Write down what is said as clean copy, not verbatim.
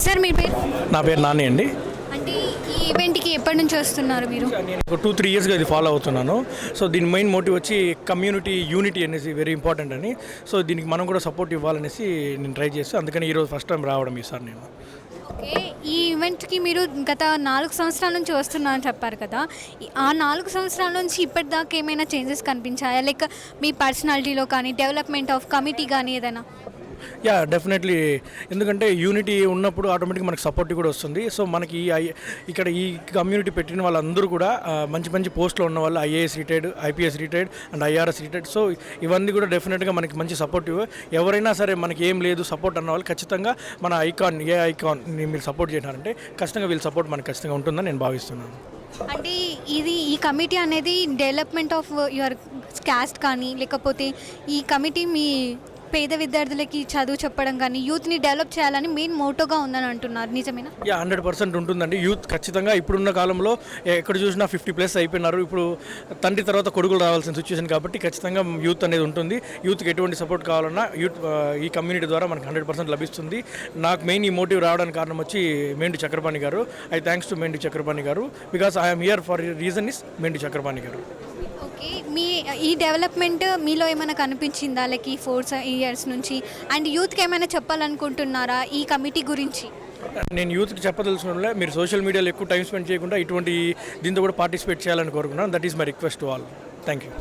Sir మీ పేరు? నా పేరు నాని అండి. అంటే ఈ ఈవెంట్‌కి ఎప్పటి నుంచి వస్తున్నారు మీరు? నేను ఒక 2-3 ఇయర్స్గా ఇది ఫాలో అవుతున్నాను. సో దీని మెయిన్ మోటివ్ వచ్చి కమ్యూనిటీ యూనిటీ అనేసి వెరీ ఇంపార్టెంట్ అని. సో దీనికి మనం కూడా సపోర్ట్ ఇవ్వాలనేసి నేను ట్రై చేస్తే అందుకని ఈరోజు ఫస్ట్ టైం రావడం ఈసారి నేను. ఓకే. ఈ ఈవెంట్‌కి మీరు గత 4 సంవత్సరాల నుంచి వస్తున్నారని చెప్పారు కదా! ఆ 4 సంవత్సరాల నుంచి ఇప్పటిదాకా ఏమైనా చేంజెస్ కనిపించాయా? లైక్ మీ పర్సనాలిటీలో కానీ, డెవలప్‌మెంట్ ఆఫ్ కమిటీ కానీ ఏదైనా? Yeah definitely. ఎందుకంటే యూనిటీ ఉన్నప్పుడు ఆటోమేటిక్గా మనకి సపోర్ట్ కూడా వస్తుంది. సో మనకి ఇక్కడ ఈ కమ్యూనిటీ పెట్టిన వాళ్ళందరూ కూడా మంచి మంచి పోస్ట్లో ఉన్న వాళ్ళు IAS retired, IPS retired and IRS retired. So ఇవన్నీ కూడా డెఫినెట్గా మనకి మంచి సపోర్టివ్. ఎవరైనా సరే మనకి ఏం లేదు సపోర్ట్ అన్న వాళ్ళు ఖచ్చితంగా మన ఐకాన్ని మీరు సపోర్ట్ చేసినారంటే ఖచ్చితంగా వీళ్ళ సపోర్ట్ మనకి ఖచ్చితంగా ఉంటుందని నేను భావిస్తున్నాను. అంటే ఈ కమిటీ అనేది డెవలప్‌మెంట్ ఆఫ్ యువర్ కాస్ట్ కానీ, లేకపోతే ఈ కమిటీ మీ పేద విద్యార్థులకి చదువు చెప్పడం కానీ, యూత్‌ని డెవలప్ చేయాలని మెయిన్ మోటోగా ఉందని అంటున్నారు. నిజమేనా? యా 100% ఉంటుందండి. యూత్ ఖచ్చితంగా ఇప్పుడున్న కాలంలో ఎక్కడ చూసినా 50+ అయిపోయినారు. ఇప్పుడు తండ్రి తర్వాత కొడుకులు రావాల్సిన సిచ్యువేషన్ కాబట్టి ఖచ్చితంగా యూత్ అనేది ఉంటుంది. యూత్కి ఎటువంటి సపోర్ట్ కావాలన్నా ఈ కమ్యూనిటీ ద్వారా మనకు 100% లభిస్తుంది. నాకు మెయిన్ ఈ మోటివ్ రావడానికి కారణం వచ్చి మెండి చక్రపాణి గారు. I thanks to Mendi Chakrapani గారు because I'm here for reason is Mendi Chakrapani గారు. ఓకే. ఈ డెవలప్‌మెంట్ మీలో ఏమైనా కనిపించిందా? లైక్ ఈ 4 ఇయర్స్ నుంచి అండ్ యూత్‌కి ఏమైనా చెప్పాలనుకుంటున్నారా ఈ కమిటీ గురించి? నేను యూత్కి చెప్పదలుచుకున్నట్లే మీరు సోషల్ మీడియాలో ఎక్కువ టైం స్పెండ్ చేయకుండా ఇటువంటి దీంతో కూడా పార్టిసిపేట్ చేయాలని కోరుకున్నాను. That is my request to all. Thank you.